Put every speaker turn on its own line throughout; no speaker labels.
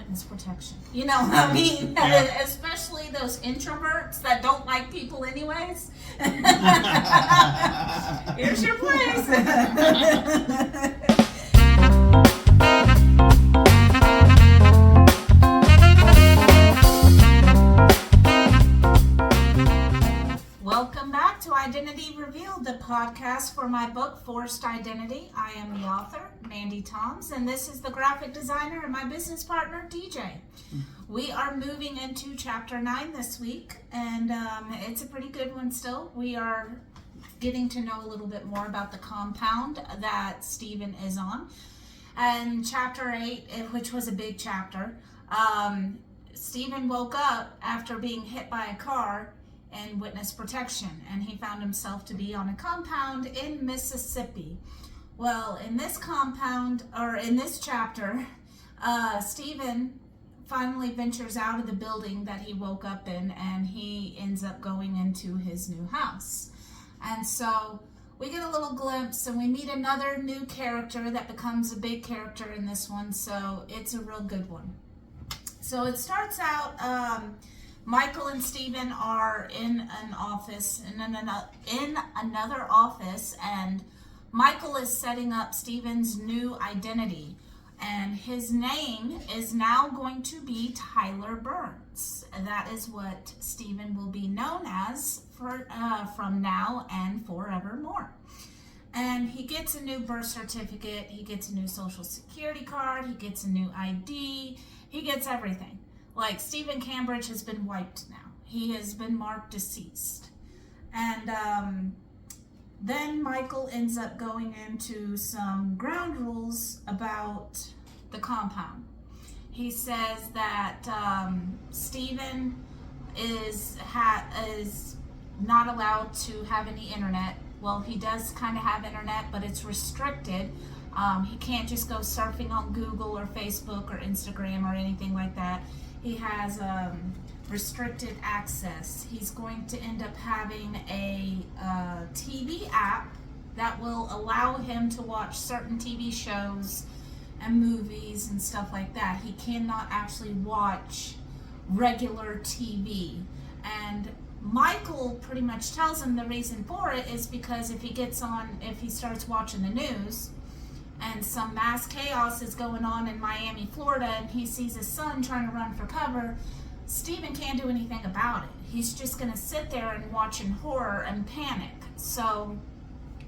witness protection. You know what I mean? Yeah. Especially those introverts that don't like people anyways. Here's your place. Welcome back to Identity Revealed, the podcast for my book, Forced Identity. I am the author, Mandy Toms, and this is the graphic designer and my business partner, DJ. We are moving into chapter 9 this week, and it's a pretty good one still. We are getting to know a little bit more about the compound that Stephen is on. And chapter 8, which was a big chapter, Stephen woke up after being hit by a car and witness protection, and he found himself to be on a compound in Mississippi. Well, in this compound, or in this chapter, Stephen finally ventures out of the building that he woke up in, and he ends up going into his new house. And so we get a little glimpse, and we meet another new character that becomes a big character in this one, so it's a real good one. So it starts out, Michael and Stephen are in an office, in another office, and Michael is setting up Stephen's new identity, and his name is now going to be Tyler Burns. That is what Stephen will be known as from now and forevermore. And he gets a new birth certificate, he gets a new social security card, he gets a new ID, he gets everything. Like, Stephen Cambridge has been wiped now. He has been marked deceased. And then Michael ends up going into some ground rules about the compound. He says that Stephen is not allowed to have any internet. Well, he does kind of have internet, but it's restricted. He can't just go surfing on Google or Facebook or Instagram or anything like that. He has restricted access. He's going to end up having a TV app that will allow him to watch certain TV shows and movies and stuff like that. He cannot actually watch regular TV. And Michael pretty much tells him the reason for it is because if he starts watching the news, and some mass chaos is going on in Miami, Florida, and he sees his son trying to run for cover, Stephen can't do anything about it. He's just going to sit there and watch in horror and panic. So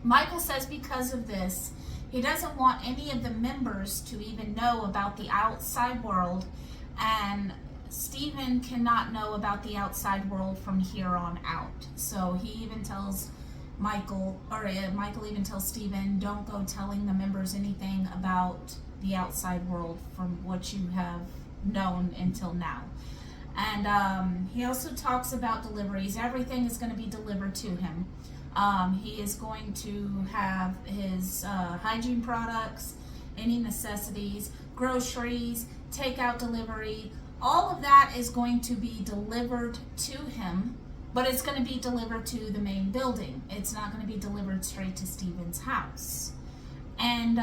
Michael says because of this, he doesn't want any of the members to even know about the outside world, and Stephen cannot know about the outside world from here on out. So he even tells Michael even tells Stephen, don't go telling the members anything about the outside world from what you have known until now. And he also talks about deliveries. Everything is going to be delivered to him. He is going to have his hygiene products, any necessities, groceries, takeout delivery. All of that is going to be delivered to him. But it's going to be delivered to the main building. It's not going to be delivered straight to Stephen's house. And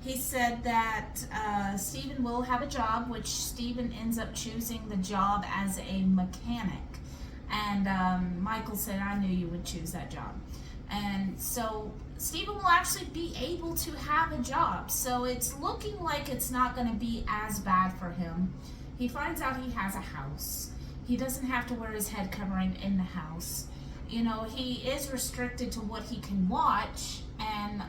he said that Stephen will have a job, which Stephen ends up choosing the job as a mechanic. And Michael said, I knew you would choose that job. And so Stephen will actually be able to have a job. So it's looking like it's not going to be as bad for him. He finds out he has a house. He doesn't have to wear his head covering in the house. You know, he is restricted to what he can watch, and,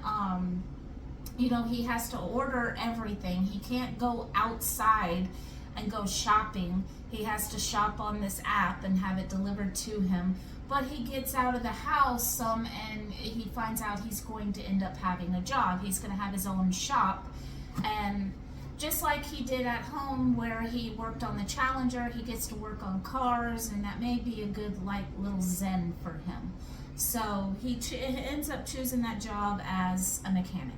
he has to order everything. He can't go outside and go shopping. He has to shop on this app and have it delivered to him. But he gets out of the house and he finds out he's going to end up having a job. He's going to have his own shop, and just like he did at home where he worked on the Challenger, he gets to work on cars, and that may be a good little zen for him. So he ends up choosing that job as a mechanic.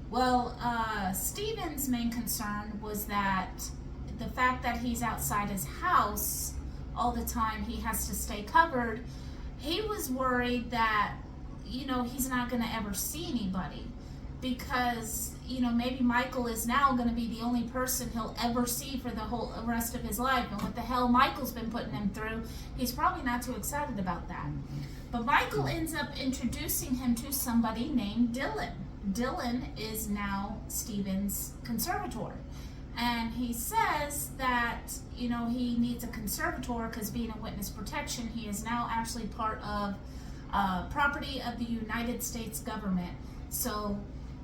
Well, Stephen's main concern was that the fact that he's outside his house all the time, he has to stay covered. He was worried that, he's not going to ever see anybody because, maybe Michael is now going to be the only person he'll ever see for the whole rest of his life, and what the hell Michael's been putting him through, he's probably not too excited about that. But Michael ends up introducing him to somebody named Dylan. Dylan is now Stephen's conservator. And he says that, he needs a conservator because being in witness protection, he is now actually part of property of the United States government. So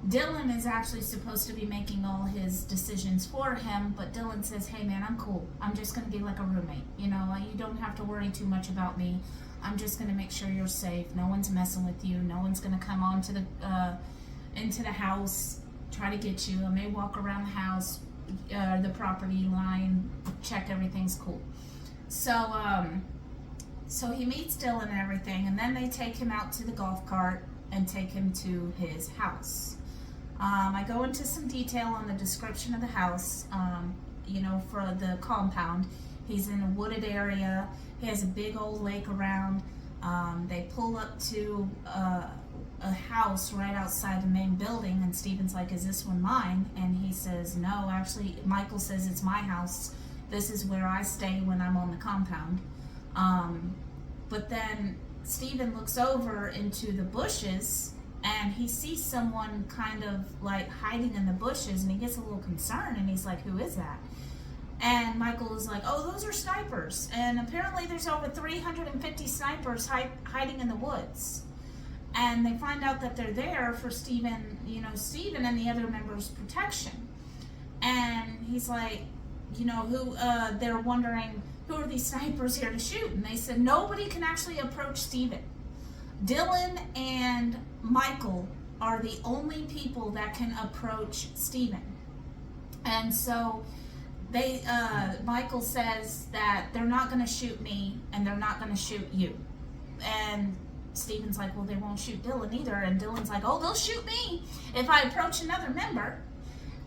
Dylan is actually supposed to be making all his decisions for him, but Dylan says, hey man, I'm cool. I'm just going to be like a roommate. You don't have to worry too much about me. I'm just going to make sure you're safe. No one's messing with you. No one's going to come on to into the house, try to get you. I may walk around the house, the property line, check everything's cool. So he meets Dylan and everything, and then they take him out to the golf cart and take him to his house. I go into some detail on the description of the house, for the compound. He's in a wooded area. He has a big old lake around. They pull up to a house right outside the main building, and Stephen's like, is this one mine? And he says, no, actually, Michael says it's my house. This is where I stay when I'm on the compound. But then Stephen looks over into the bushes, and he sees someone kind of like hiding in the bushes, and he gets a little concerned, and he's like, who is that? And Michael is like, oh, those are snipers. And apparently there's over 350 snipers hiding in the woods. And they find out that they're there for Stephen and the other members' protection. And he's like, they're wondering, who are these snipers here to shoot? And they said, nobody can actually approach Stephen. Dylan and Michael are the only people that can approach Stephen. And so Michael says that they're not going to shoot me and they're not going to shoot you. And Stephen's like, well, they won't shoot Dylan either. And Dylan's like, oh, they'll shoot me if I approach another member.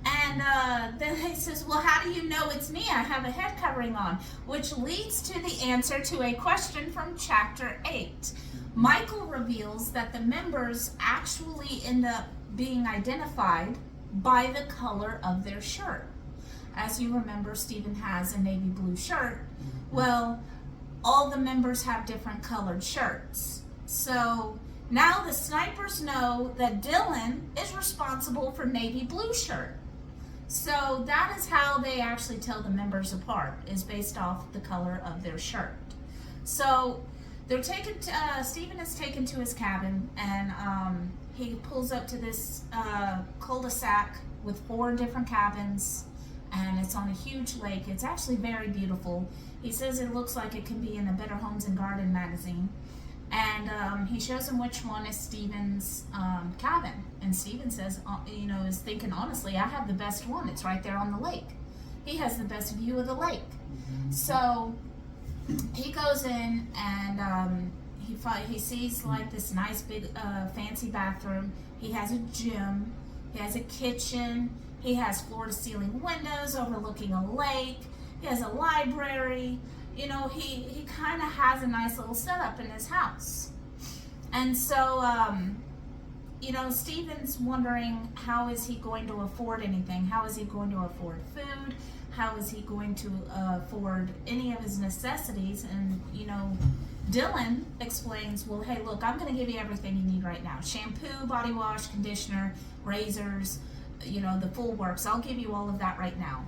And then he says, well, how do you know it's me? I have a head covering on, which leads to the answer to a question from chapter 8. Michael reveals that the members actually end up being identified by the color of their shirt. As you remember, Stephen has a navy blue shirt. Well, all the members have different colored shirts. So now the snipers know that Dylan is responsible for navy blue shirt. So that is how they actually tell the members apart, is based off the color of their shirt. So they're taken to, Stephen is taken to his cabin, and he pulls up to this cul-de-sac with 4 different cabins, and it's on a huge lake. It's actually very beautiful. He says it looks like it can be in a Better Homes and Garden magazine. And he shows him which one is Stephen's cabin. And Stephen says, is thinking, honestly, I have the best one. It's right there on the lake. He has the best view of the lake. So he goes in, and he sees like this nice big fancy bathroom. He has a gym. He has a kitchen. He has floor-to-ceiling windows overlooking a lake. He has a library. He kind of has a nice little setup in his house. And so, Stephen's wondering, how is he going to afford anything? How is he going to afford food? How is he going to afford any of his necessities? And, Dylan explains, well, hey, look, I'm going to give you everything you need right now. Shampoo, body wash, conditioner, razors, the full works. I'll give you all of that right now.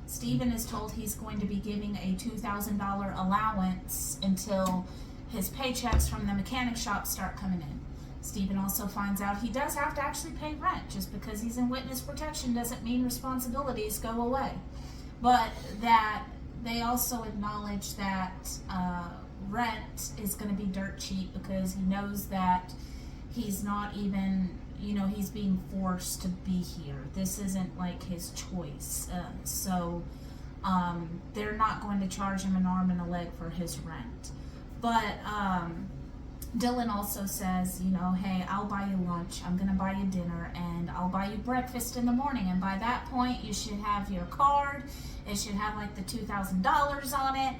Stephen is told he's going to be giving a $2,000 allowance until his paychecks from the mechanic shop start coming in. Stephen also finds out he does have to actually pay rent. Just because he's in witness protection doesn't mean responsibilities go away. But that they also acknowledge that rent is going to be dirt cheap, because he knows that he's not even, he's being forced to be here. This isn't like his choice. So they're not going to charge him an arm and a leg for his rent. But Dylan also says, hey, I'll buy you lunch, I'm going to buy you dinner, and I'll buy you breakfast in the morning. And by that point, you should have your card. It should have like the $2,000 on it.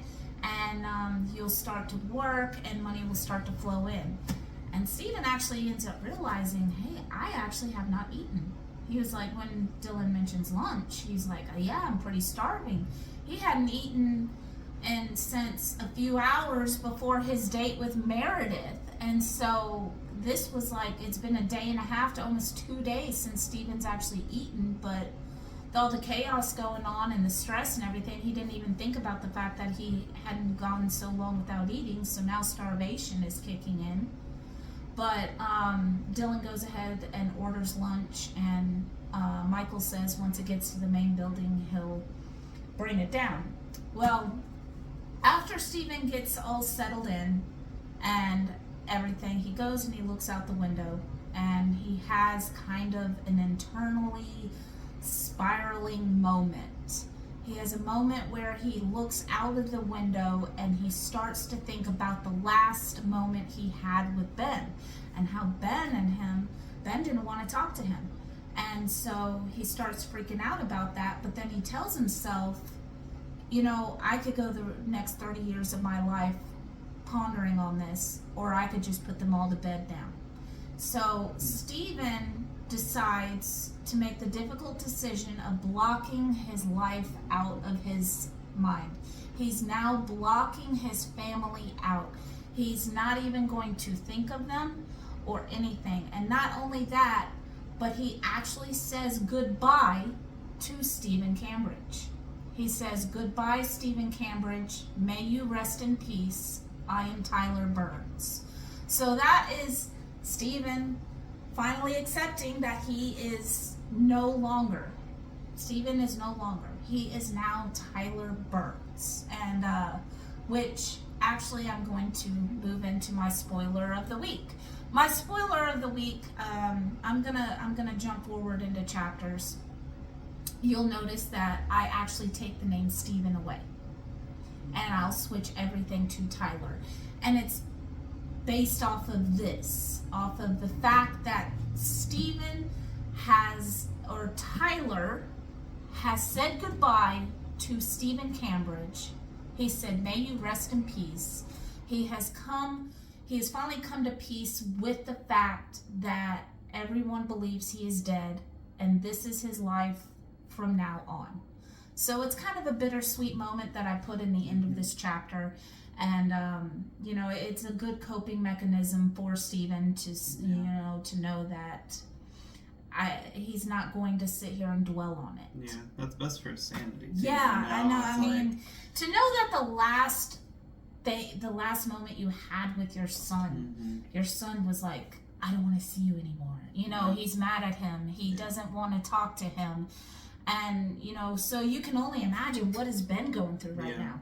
And you'll start to work, and money will start to flow in. And Stephen actually ends up realizing, hey, I actually have not eaten. He was like, when Dylan mentions lunch, he's like, yeah, I'm pretty starving. He hadn't eaten since a few hours before his date with Meredith. And so this was like, it's been a day and a half to almost 2 days since Stephen's actually eaten, but with all the chaos going on and the stress and everything, he didn't even think about the fact that he hadn't gone so long without eating, so now starvation is kicking in. But Dylan goes ahead and orders lunch, and Michael says once it gets to the main building, he'll bring it down. Well, after Stephen gets all settled in and everything, he goes and he looks out the window, and he has kind of an internally spiraling moment. He has a moment where he looks out of the window and he starts to think about the last moment he had with Ben, and how Ben didn't want to talk to him. And so he starts freaking out about that, but then he tells himself, you know, I could go the next 30 years of my life pondering on this, or I could just put them all to bed now. So Stephen decides to make the difficult decision of blocking his life out of his mind. He's now blocking his family out. He's not even going to think of them or anything. And not only that, but he actually says goodbye to Stephen Cambridge. He says, goodbye, Stephen Cambridge. May you rest in peace. I am Tyler Burns. So that is Stephen finally accepting that he is no longer. Stephen is no longer. He is now Tyler Burns. And which actually I'm going to move into my spoiler of the week. My spoiler of the week, I'm gonna jump forward into chapters. You'll notice that I actually take the name Stephen away, and I'll switch everything to Tyler. And it's based off of the fact that Tyler has said goodbye to Stephen Cambridge. He said, may you rest in peace. He has finally come to peace with the fact that everyone believes he is dead, and this is his life from now on. So it's kind of a bittersweet moment that I put in the end of this chapter. And, you know, it's a good coping mechanism for Stephen to know that he's not going to sit here and dwell on it.
Yeah, that's best for his sanity.
Yeah, I know. I mean, to know that the last moment you had with your son, your son was like, I don't want to see you anymore. You know, he's mad at him. He doesn't want to talk to him. And, you know, so you can only imagine what has Ben going through right now.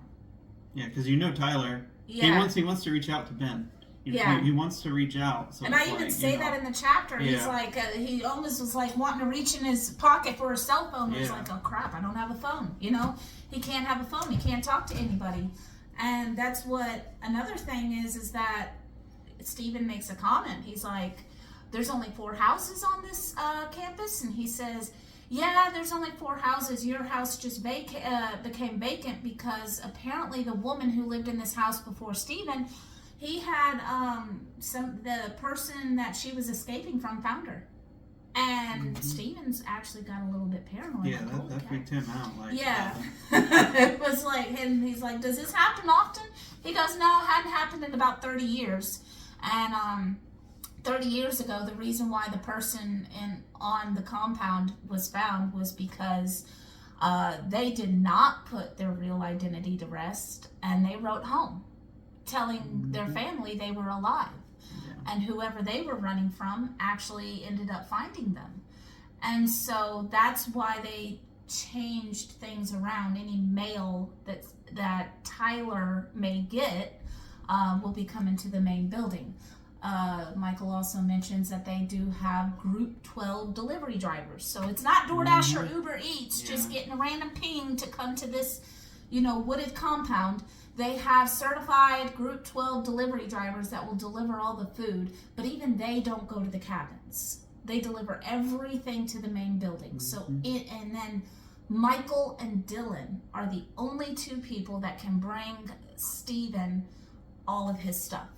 Yeah, because you know Tyler, he wants to reach out to Ben. He wants to reach out. So
and I even say that in the chapter. Yeah. He's like, he almost was like wanting to reach in his pocket for a cell phone. He's like, oh crap, I don't have a phone. You know, he can't have a phone. He can't talk to anybody. And that's what another thing is that Stephen makes a comment. He's like, there's only 4 houses on this campus. And he says, yeah, there's only 4 houses. Your house just became vacant because apparently the woman who lived in this house before Stephen, he had the person that she was escaping from found her. And Stephen's actually got a little bit paranoid.
Yeah, that freaked him out. Like,
it was like, and he's like, does this happen often? He goes, no, it hadn't happened in about 30 years. And 30 years ago, the reason why the person on the compound was found was because they did not put their real identity to rest, and they wrote home telling their family they were alive. Yeah. And whoever they were running from actually ended up finding them. And so that's why they changed things around. Any mail that Tyler may get will be coming to the main building. Michael also mentions that they do have Group 12 delivery drivers. So it's not DoorDash or Uber Eats just getting a random ping to come to this, wooded compound. They have certified Group 12 delivery drivers that will deliver all the food, but even they don't go to the cabins. They deliver everything to the main building. So and then Michael and Dylan are the only 2 people that can bring Stephen all of his stuff.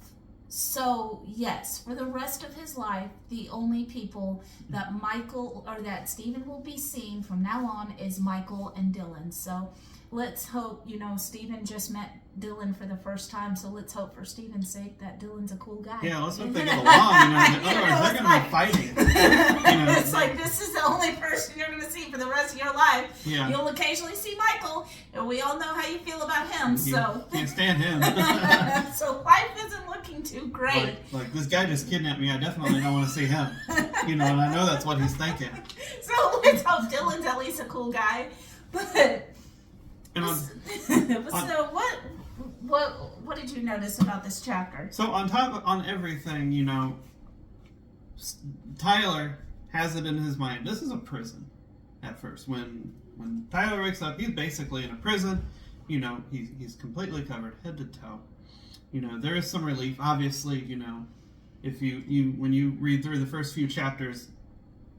So, yes, for the rest of his life, the only people that that Stephen will be seeing from now on is Michael and Dylan. So, let's hope, Stephen just met Dylan for the first time, so let's hope for Stephen's sake that Dylan's a cool guy.
Yeah, let's hope they get along, otherwise they're going to be fighting.
It's like, this is the only person you're going to see for the rest of your life.
Yeah.
You'll occasionally see Michael, and we all know how you feel about him, so.
Can't stand him.
So life isn't looking too great.
Like, this guy just kidnapped me, I definitely don't want to see him. And I know that's what he's thinking.
So let's hope Dylan's at least a cool guy. But, so what did you notice about this chapter?
So on everything, Tyler has it in his mind. This is a prison at first. When Tyler wakes up, he's basically in a prison. He's completely covered head to toe. There is some relief. Obviously, if when you read through the first few chapters,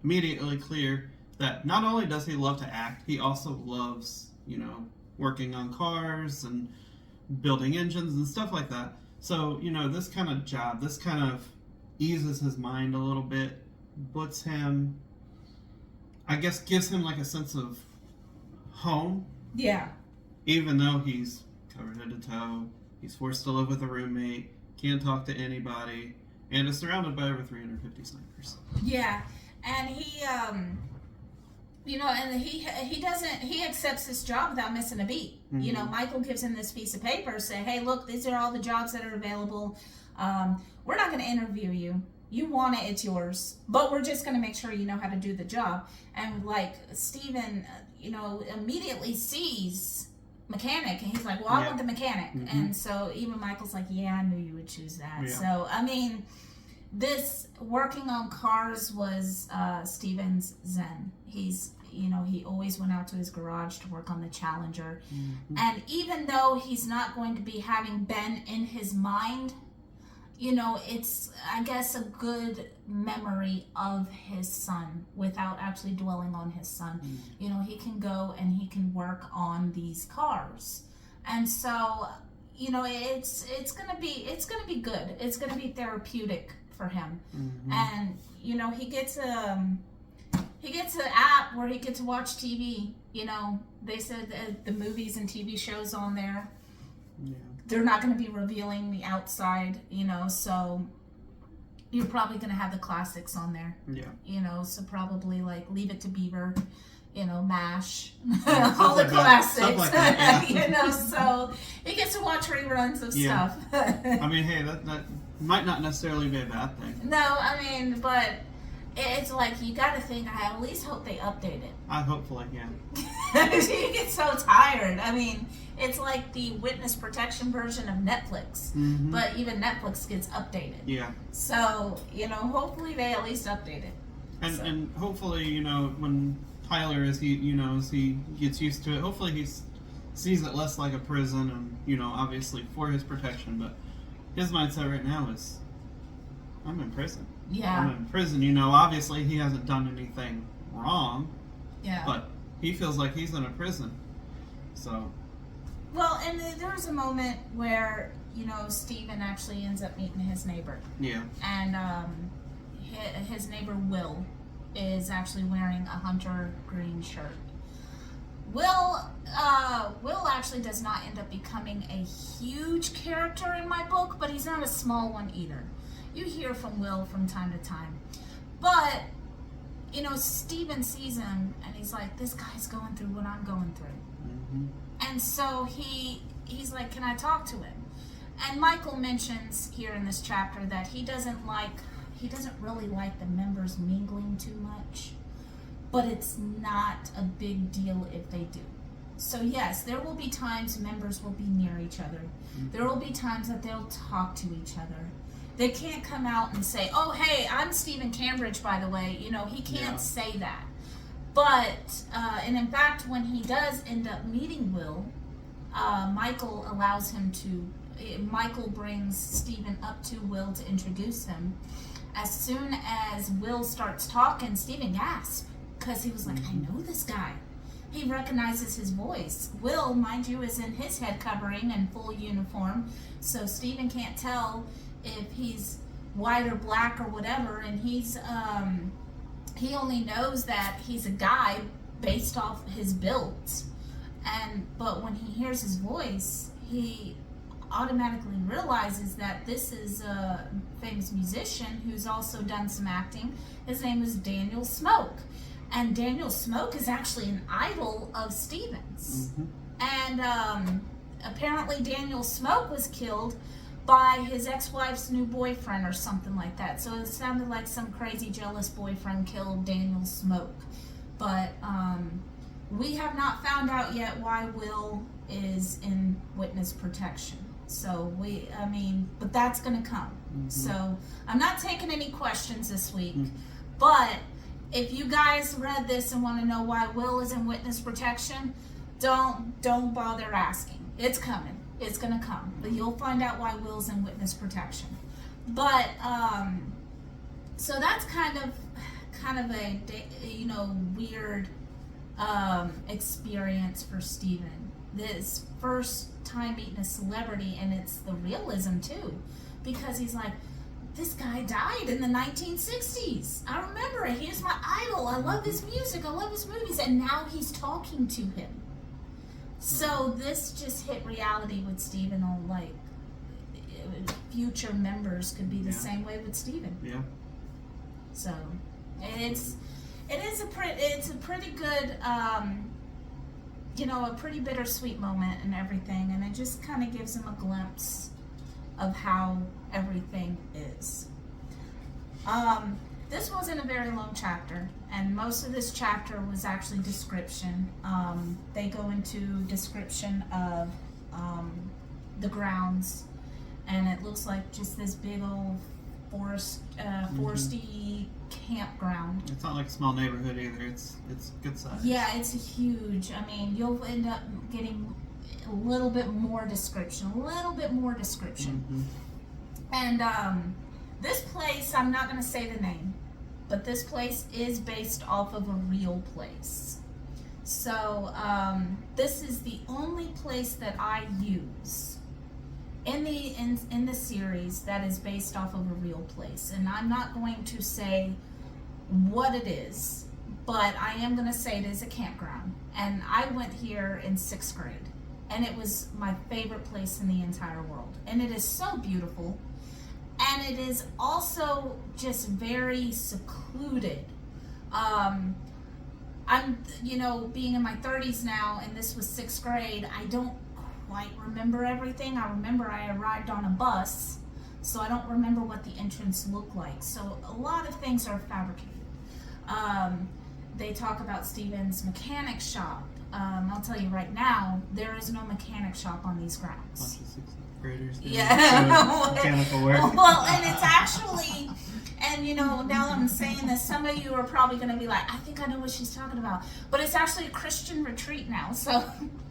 immediately clear that not only does he love to act, he also loves, working on cars and building engines and stuff like that. So, this kind of job, this kind of eases his mind a little bit, puts him, I guess, gives him like a sense of home.
Yeah.
Even though he's covered head to toe, he's forced to live with a roommate, can't talk to anybody, and is surrounded by over 350 snipers.
Yeah, and he he accepts this job without missing a beat.
Mm-hmm.
Michael gives him this piece of paper, say, hey, look, these are all the jobs that are available. We're not going to interview you. You want it, it's yours. But we're just going to make sure you know how to do the job. And Stephen, immediately sees mechanic, and he's like, well, I want the mechanic.
Mm-hmm.
And so even Michael's like, yeah, I knew you would choose that.
Yeah.
So, this working on cars was Stephen's zen. He always went out to his garage to work on the Challenger.
Mm-hmm.
And even though he's not going to be having Ben in his mind, it's, I guess, a good memory of his son without actually dwelling on his son.
Mm-hmm.
He can go and he can work on these cars. And so, it's gonna be good. It's gonna be therapeutic for him.
Mm-hmm.
And he gets an app where he gets to watch TV. They said the movies and TV shows on there.
Yeah.
They're not going to be revealing the outside, so you're probably going to have the classics on there.
Yeah.
So probably like Leave It to Beaver, MASH,
Yeah,
all the
like
classics.
Stuff like that, yeah.
So he gets to watch reruns of stuff.
Hey, that might not necessarily be a bad thing.
No, but it's like, you got to think, I at least hope they update it.
Hopefully, yeah.
You get so tired. It's like the witness protection version of Netflix,
Mm-hmm.
but even Netflix gets updated.
Yeah.
So, hopefully they at least update it.
And hopefully, when Tyler, as he gets used to it, hopefully he sees it less like a prison and, obviously for his protection, but his mindset right now is, I'm in prison.
Yeah.
I'm in prison. Obviously he hasn't done anything wrong.
Yeah.
But he feels like he's in a prison. So.
Well, and there's a moment where, Stephen actually ends up meeting his neighbor.
Yeah.
And his neighbor, Will, is actually wearing a hunter green shirt. Will actually does not end up becoming a huge character in my book, but he's not a small one either. You hear from Will from time to time. But, Stephen sees him, and he's like, this guy's going through what I'm going through.
Mm-hmm.
And so he's like, can I talk to him? And Michael mentions here in this chapter that he doesn't really like the members mingling too much, but it's not a big deal if they do. So yes, there will be times members will be near each other. Mm-hmm. There will be times that they'll talk to each other. They can't come out and say, oh, hey, I'm Stephen Cambridge, by the way. He can't say that. But, and in fact, when he does end up meeting Will, Michael brings Stephen up to Will to introduce him. As soon as Will starts talking, Stephen gasps, because he was like, I know this guy. He recognizes his voice. Will, mind you, is in his head covering and full uniform, so Stephen can't tell if he's white or black or whatever, and he's he only knows that he's a guy based off his build. But when he hears his voice, he automatically realizes that this is a famous musician who's also done some acting. His name is Daniel Smoke. And Daniel Smoke is actually an idol of Stephen's.
Mm-hmm.
And apparently Daniel Smoke was killed by his ex-wife's new boyfriend or something like that. So it sounded like some crazy jealous boyfriend killed Daniel Smoke. But we have not found out yet why Will is in witness protection. So but that's going to come.
Mm-hmm.
So I'm not taking any questions this week.
Mm-hmm.
But if you guys read this and want to know why Will is in witness protection, don't bother asking. It's coming. It's going to come. But you'll find out why Will's in witness protection. But so that's kind of a weird experience for Stephen. This first time meeting a celebrity, and it's the realism too, because he's like, this guy died in the 1960s. I remember it. He is my idol. I love his music. I love his movies. And now he's talking to him. So this just hit reality with Stephen. On like future members could be the same way with Stephen.
Yeah.
So it's a pretty good a pretty bittersweet moment and everything, and it just kind of gives him a glimpse of how everything is. This wasn't a very long chapter, and most of this chapter was actually description. They go into description of the grounds, and it looks like just this big old foresty campground.
It's not like a small neighborhood either. It's good size.
Yeah, it's huge. I mean, you'll end up getting a little bit more description.
Mm-hmm.
And this place, I'm not going to say the name, but this place is based off of a real place. So this is the only place that I use in the series that is based off of a real place. And I'm not going to say what it is, but I am going to say it is a campground. And I went here in 6th grade, and it was my favorite place in the entire world. And it is so beautiful, and it is also just very secluded. I'm being in my 30s now, and this was 6th grade. I don't quite remember everything. I remember I arrived on a bus, so I don't remember what the entrance looked like. So a lot of things are fabricated. They talk about Stephen's mechanic shop. I'll tell you right now, there is no mechanic shop on these grounds.
Bunch of 6th graders.
Yeah.
Mechanical work.
Well, and it's actually, and now that I'm saying this, some of you are probably going to be like, I think I know what she's talking about. But it's actually a Christian retreat now. So,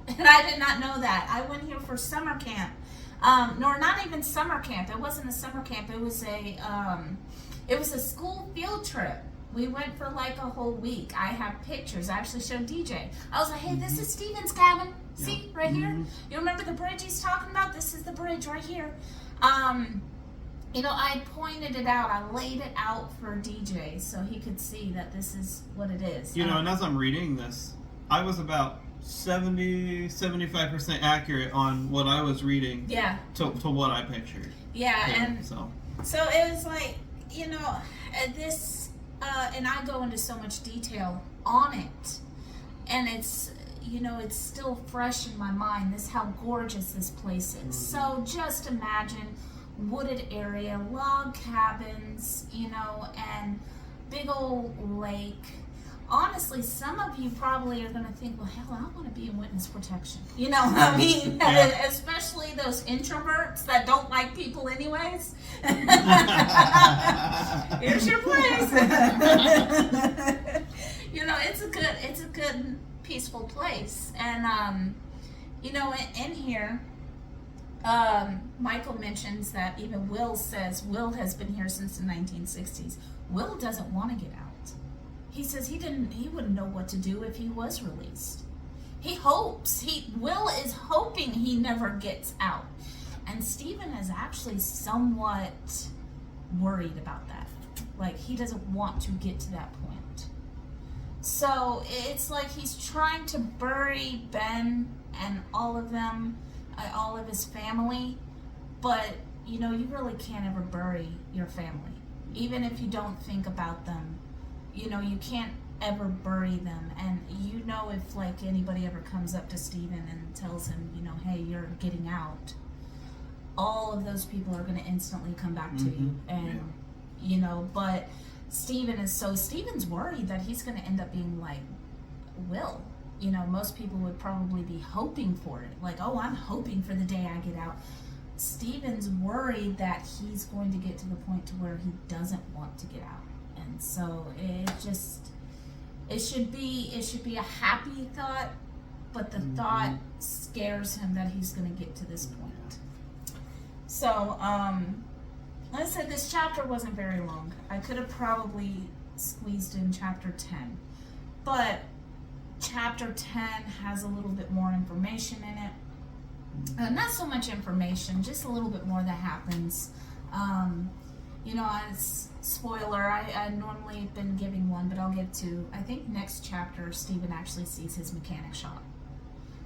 and I did not know that. I went here for summer camp. Not even summer camp. It wasn't a summer camp. It was a school field trip. We went for like a whole week. I have pictures. I actually showed DJ. I was like, hey, this is Stephen's cabin. See, right here? You remember the bridge he's talking about? This is the bridge right here. I pointed it out. I laid it out for DJ so he could see that this is what it is.
And as I'm reading this, I was about 75% accurate on what I was reading to what I pictured. So
it was like, this... and I go into so much detail on it, and it's still fresh in my mind. How gorgeous this place is. So just imagine wooded area, log cabins, and big old lake. Honestly, some of you probably are going to think, well, hell, I want to be in witness protection. Especially those introverts that don't like people anyways. Here's your place. It's a good peaceful place. And, in here, Michael mentions that even Will says Will has been here since the 1960s. Will doesn't want to get out. He says he wouldn't know what to do if he was released. Will is hoping he never gets out. And Stephen is actually somewhat worried about that. Like, he doesn't want to get to that point. So it's like he's trying to bury Ben and all of them, all of his family, but you know, you really can't ever bury your family. Even if you don't think about them, you know, you can't ever bury them. And you know, if like anybody ever comes up to Stephen and tells him, you know, hey, you're getting out, all of those people are going to instantly come back to you. And you know, but Stephen's worried that he's going to end up being like Will. You know, most people would probably be hoping for it. Like, oh, I'm hoping for the day I get out. Stephen's worried that he's going to get to the point to where he doesn't want to get out. And so it should be a happy thought, but the thought scares him that he's going to get to this point. So, like I said, this chapter wasn't very long. I could have probably squeezed in chapter 10, but chapter 10 has a little bit more information in it. Not so much information, just a little bit more that happens. You know, as spoiler, I normally have been giving one, but I'll give two. I think next chapter, Stephen actually sees his mechanic shop.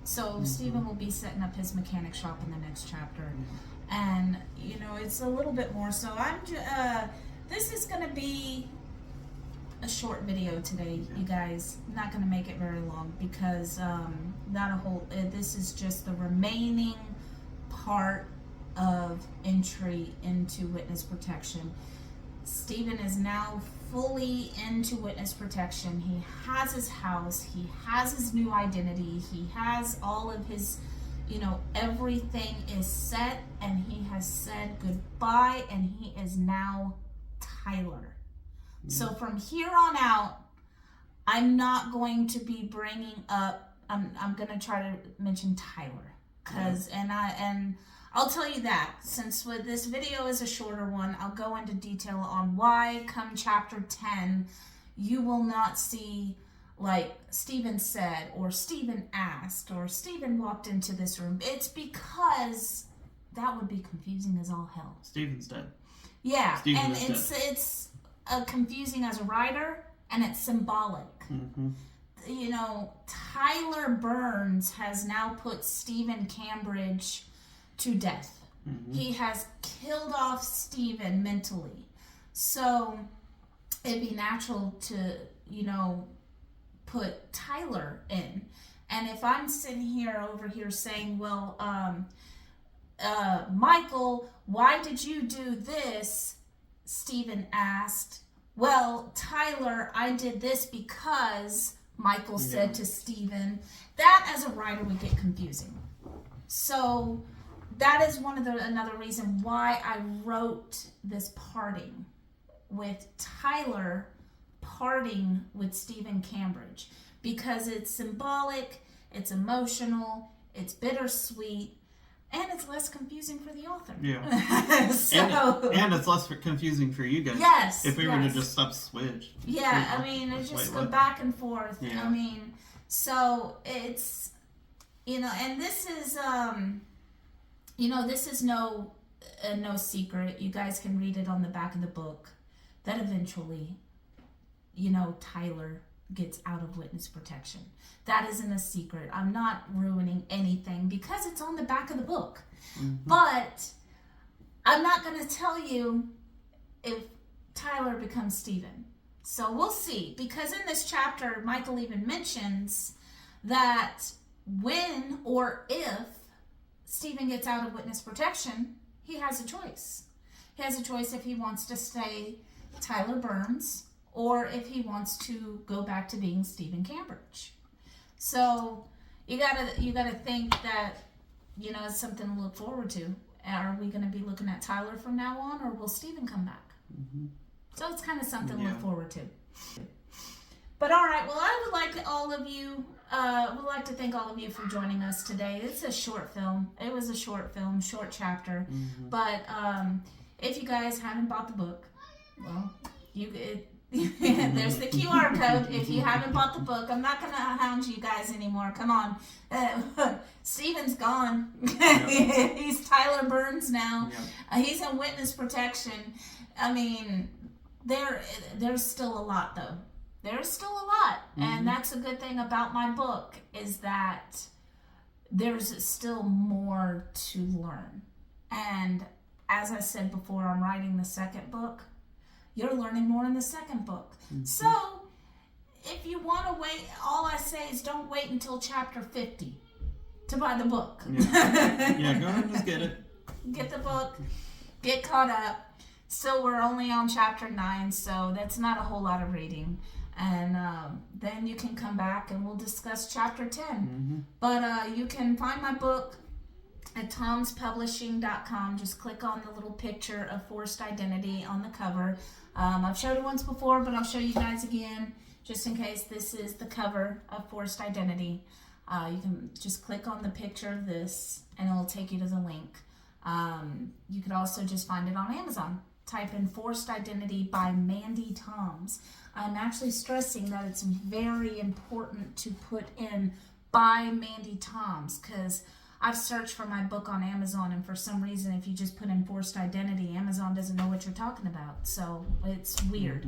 So Stephen will be setting up his mechanic shop in the next chapter. And, you know, it's a little bit more. So this is going to be a short video today, you guys. I'm not going to make it very long because this is just the remaining part of entry into witness protection. Stephen is now fully into witness protection. He has his house, he has his new identity, he has all of his, you know, everything is set, and he has said goodbye, and he is now Tyler. So from here on out, I'm not going to be bringing up, I'm going to try to mention Tyler, and I'll tell you that since this video is a shorter one, I'll go into detail on why come chapter 10, you will not see like Stephen said, or Stephen asked, or Stephen walked into this room. It's because that would be confusing as all hell.
Stephen's dead.
Yeah,
Stephen
and
is dead.
It's confusing as a writer, and it's symbolic. You know, Tyler Burns has now put Stephen Cambridge to death. He has killed off Stephen mentally. So it'd be natural to, you know, put Tyler in. And if I'm sitting over here saying, well, Michael, why did you do this? Stephen asked. Well, Tyler, I did this because Michael said to Stephen. That as a writer would get confusing. So that is another reason why I wrote this parting with Tyler parting with Stephen Cambridge, because it's symbolic, it's emotional, it's bittersweet, and it's less confusing for the author.
Yeah. and it's less confusing for you guys.
Yes.
If we were to just switch.
Yeah, I mean, it's just go back and forth.
Yeah.
I mean, so it's, you know, and this is, you know, this is no secret. You guys can read it on the back of the book that eventually, you know, Tyler gets out of witness protection. That isn't a secret. I'm not ruining anything because it's on the back of the book. But I'm not going to tell you if Tyler becomes Stephen. So we'll see. Because in this chapter, Michael even mentions that when or if Stephen gets out of witness protection, he has a choice. He has a choice if he wants to stay Tyler Burns or if he wants to go back to being Stephen Cambridge. So you gotta think that, you know, it's something to look forward to. Are we going to be looking at Tyler from now on, or will Stephen come back? So it's kind of something to look forward to. But all right, well, I would like to thank all of you for joining us today. It's a short film. It was a short film, short chapter. But if you guys haven't bought the book, well, there's the QR code. If you haven't bought the book, I'm not going to hound you guys anymore. Come on. Stephen Stephen's gone.
Yep.
He's Tyler Burns now.
Yep.
He's in witness protection. I mean, there's still a lot, though. There's still a lot. And that's a good thing about my book, is that there's still more to learn. And as I said before, I'm writing the second book. You're learning more in the second book. So if you want to wait, all I say is don't wait until chapter 50 to buy the book.
Yeah, go ahead and just get it.
Get the book, get caught up. Still, we're only on chapter 9, so that's not a whole lot of reading. And then you can come back and we'll discuss chapter 10. But you can find my book at tomspublishing.com. Just click on the little picture of forced identity on the cover. I've showed it once before, but I'll show you guys again, just in case. This is the cover of Forced Identity. You can just click on the picture of this and it'll take you to the link. You could also just find it on Amazon. Type in Forced Identity by Mandy Toms. I'm actually stressing that it's very important to put in by Mandy Toms, because I've searched for my book on Amazon, and for some reason, if you just put in Forced Identity, Amazon doesn't know what you're talking about. So it's weird.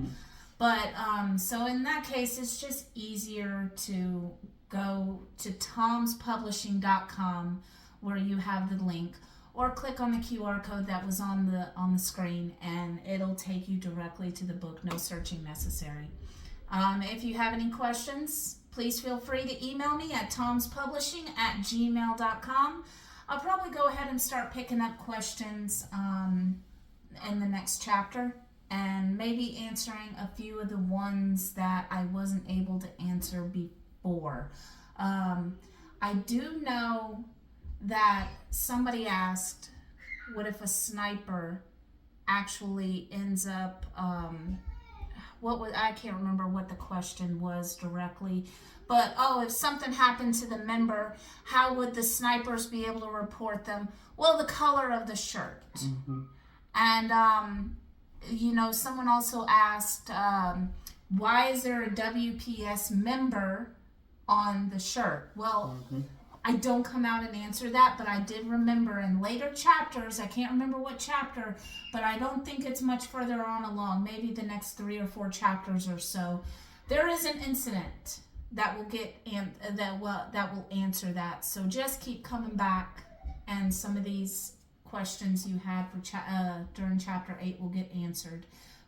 But so in that case, it's just easier to go to tomspublishing.com, where you have the link, or click on the QR code that was on the screen, and it'll take you directly to the book. No searching necessary. If you have any questions, please feel free to email me at tomspublishing@gmail.com. I'll probably go ahead and start picking up questions in the next chapter, and maybe answering a few of the ones that I wasn't able to answer before. I do know that somebody asked, what if a sniper actually ends up, I can't remember what the question was directly, but if something happened to the member, how would the snipers be able to report them? Well, the color of the shirt. And someone also asked, why is there a WPS member on the shirt? Well, I don't come out and answer that, but I did remember in later chapters, I can't remember what chapter, but I don't think it's much further on along, maybe the next 3 or 4 chapters or so, there is an incident that will that will answer that. So just keep coming back, and some of these questions you had for during chapter 8 will get answered.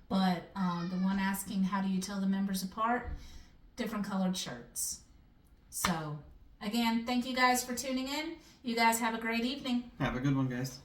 But the one asking, how do you tell the members apart? Different colored shirts. So again, thank you guys for tuning in. You guys have a great evening.
Have a good one, guys.